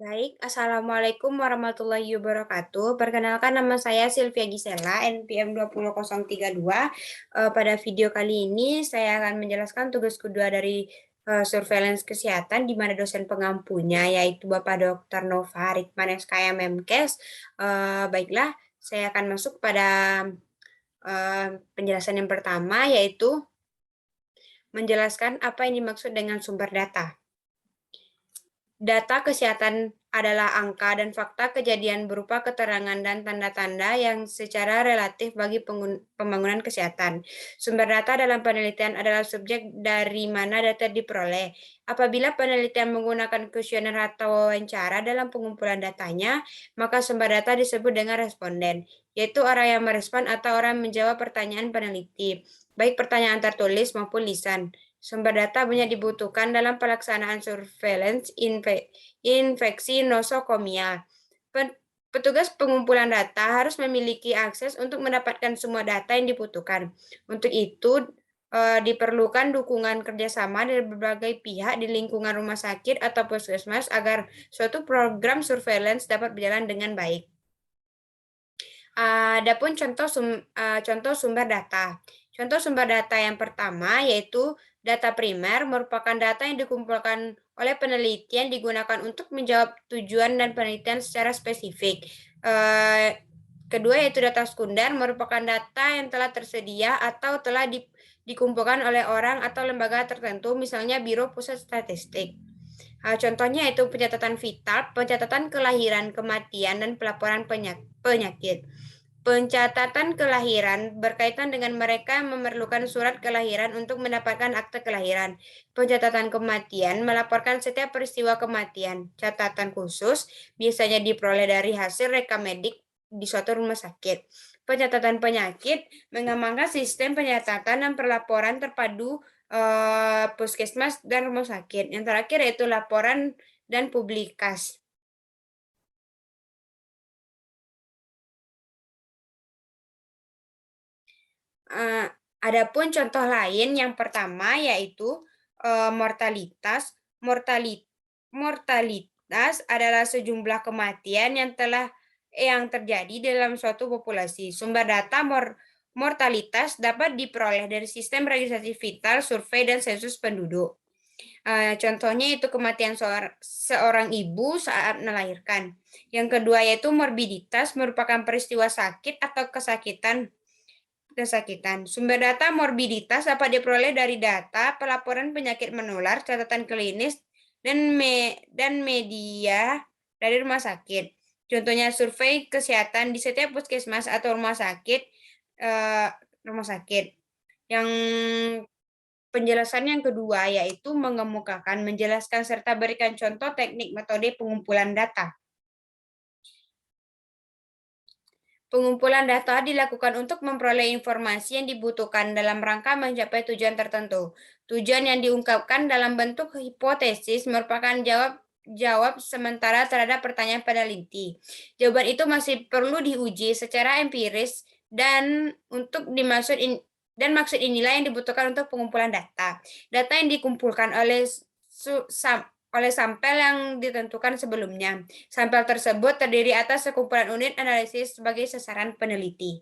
Baik, Assalamualaikum warahmatullahi wabarakatuh. Perkenalkan nama saya Sylvia Gisela, NPM 20032. Pada video kali ini saya akan menjelaskan tugas kedua dari surveillance kesehatan di mana dosen pengampunya yaitu Bapak Dr. Nova Rikman SKM Memkes. Baiklah, saya akan masuk pada penjelasan yang pertama yaitu menjelaskan apa yang dimaksud dengan sumber data. Data kesehatan adalah angka dan fakta kejadian berupa keterangan dan tanda-tanda yang secara relatif bagi pembangunan kesehatan. Sumber data dalam penelitian adalah subjek dari mana data diperoleh. Apabila penelitian menggunakan kuesioner atau wawancara dalam pengumpulan datanya, maka sumber data disebut dengan responden, yaitu orang yang merespon atau orang yang menjawab pertanyaan peneliti, baik pertanyaan tertulis maupun lisan. Sumber data banyak dibutuhkan dalam pelaksanaan surveillance infeksi nosokomia. Petugas pengumpulan data harus memiliki akses untuk mendapatkan semua data yang dibutuhkan. Untuk itu, diperlukan dukungan kerjasama dari berbagai pihak di lingkungan rumah sakit atau puskesmas agar suatu program surveillance dapat berjalan dengan baik. Adapun contoh sumber data. Contoh sumber data yang pertama yaitu data primer merupakan data yang dikumpulkan oleh peneliti yang digunakan untuk menjawab tujuan dan penelitian secara spesifik. Kedua yaitu data sekunder merupakan data yang telah tersedia atau telah dikumpulkan oleh orang atau lembaga tertentu, misalnya Biro Pusat Statistik. Contohnya yaitu pencatatan vital, pencatatan kelahiran, kematian, dan pelaporan penyakit. Pencatatan kelahiran berkaitan dengan mereka yang memerlukan surat kelahiran untuk mendapatkan akte kelahiran. Pencatatan kematian melaporkan setiap peristiwa kematian. Catatan khusus biasanya diperoleh dari hasil rekam medik di suatu rumah sakit. Pencatatan penyakit mengembangkan sistem pencatatan dan perlaporan terpadu puskesmas dan rumah sakit. Yang terakhir yaitu laporan dan publikasi. Adapun contoh lain yang pertama yaitu mortalitas. Mortalitas adalah sejumlah kematian yang terjadi dalam suatu populasi. Sumber data mortalitas dapat diperoleh dari sistem registrasi vital, survei, dan sensus penduduk. Contohnya itu kematian seorang ibu saat melahirkan. Yang kedua yaitu morbiditas merupakan peristiwa sakit atau kesakitan. Sumber data morbiditas dapat diperoleh dari data pelaporan penyakit menular, catatan klinis, dan media dari rumah sakit. Contohnya survei kesehatan di setiap puskesmas atau rumah sakit. Yang penjelasan yang kedua yaitu mengemukakan, menjelaskan serta berikan contoh teknik metode pengumpulan data. Pengumpulan data dilakukan untuk memperoleh informasi yang dibutuhkan dalam rangka mencapai tujuan tertentu. Tujuan yang diungkapkan dalam bentuk hipotesis merupakan jawab sementara terhadap pertanyaan peneliti. Jawaban itu masih perlu diuji secara empiris dan maksud inilah yang dibutuhkan untuk pengumpulan data. Data yang dikumpulkan oleh sampel yang ditentukan sebelumnya. Sampel tersebut terdiri atas sekumpulan unit analisis sebagai sasaran peneliti.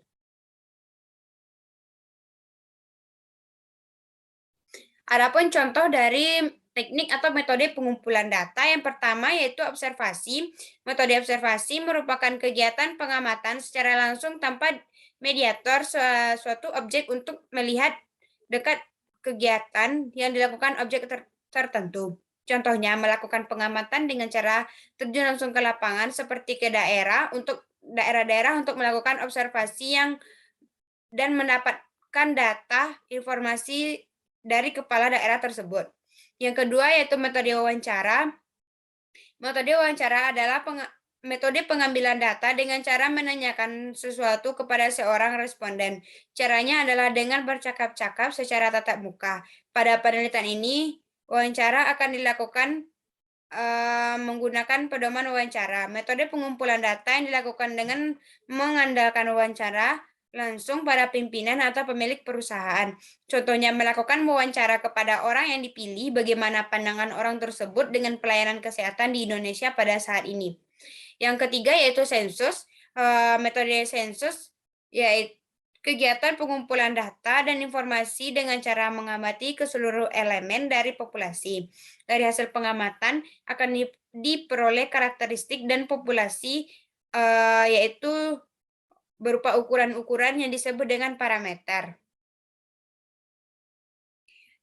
Adapun contoh dari teknik atau metode pengumpulan data yang pertama yaitu observasi. Metode observasi merupakan kegiatan pengamatan secara langsung tanpa mediator suatu objek untuk melihat dekat kegiatan yang dilakukan objek tertentu. Contohnya melakukan pengamatan dengan cara terjun langsung ke lapangan seperti ke daerah untuk daerah-daerah untuk melakukan observasi dan mendapatkan data informasi dari kepala daerah tersebut. Yang kedua yaitu metode wawancara. Metode wawancara adalah metode pengambilan data dengan cara menanyakan sesuatu kepada seorang responden. Caranya adalah dengan bercakap-cakap secara tatap muka. Pada penelitian ini, wawancara akan dilakukan menggunakan pedoman wawancara. Metode pengumpulan data yang dilakukan dengan mengandalkan wawancara langsung pada pimpinan atau pemilik perusahaan. Contohnya melakukan wawancara kepada orang yang dipilih bagaimana pandangan orang tersebut dengan pelayanan kesehatan di Indonesia pada saat ini. Yang ketiga yaitu sensus. Metode sensus yaitu kegiatan pengumpulan data dan informasi dengan cara mengamati ke seluruh elemen dari populasi. Dari hasil pengamatan akan diperoleh karakteristik dan populasi yaitu berupa ukuran-ukuran yang disebut dengan parameter.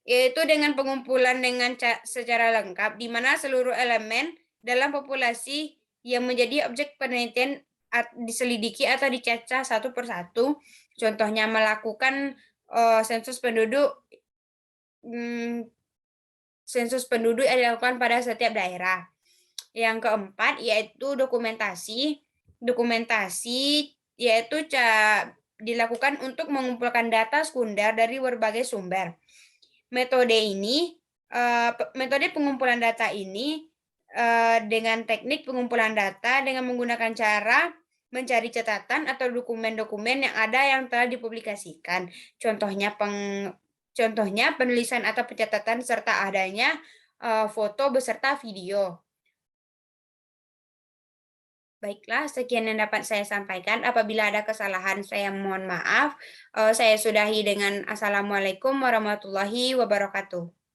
Yaitu dengan pengumpulan dengan secara lengkap, di mana seluruh elemen dalam populasi yang menjadi objek penelitian diselidiki atau dicacah satu persatu. Contohnya melakukan sensus penduduk, sensus penduduk yang dilakukan pada setiap daerah. Yang keempat yaitu dokumentasi. Dokumentasi yaitu dilakukan untuk mengumpulkan data sekunder dari berbagai sumber. Metode pengumpulan data ini dengan teknik pengumpulan data dengan menggunakan cara mencari catatan atau dokumen-dokumen yang ada yang telah dipublikasikan. Contohnya penulisan atau pencatatan serta adanya foto beserta video. Baiklah, sekian yang dapat saya sampaikan. Apabila ada kesalahan, saya mohon maaf. Saya sudahi dengan Assalamualaikum warahmatullahi wabarakatuh.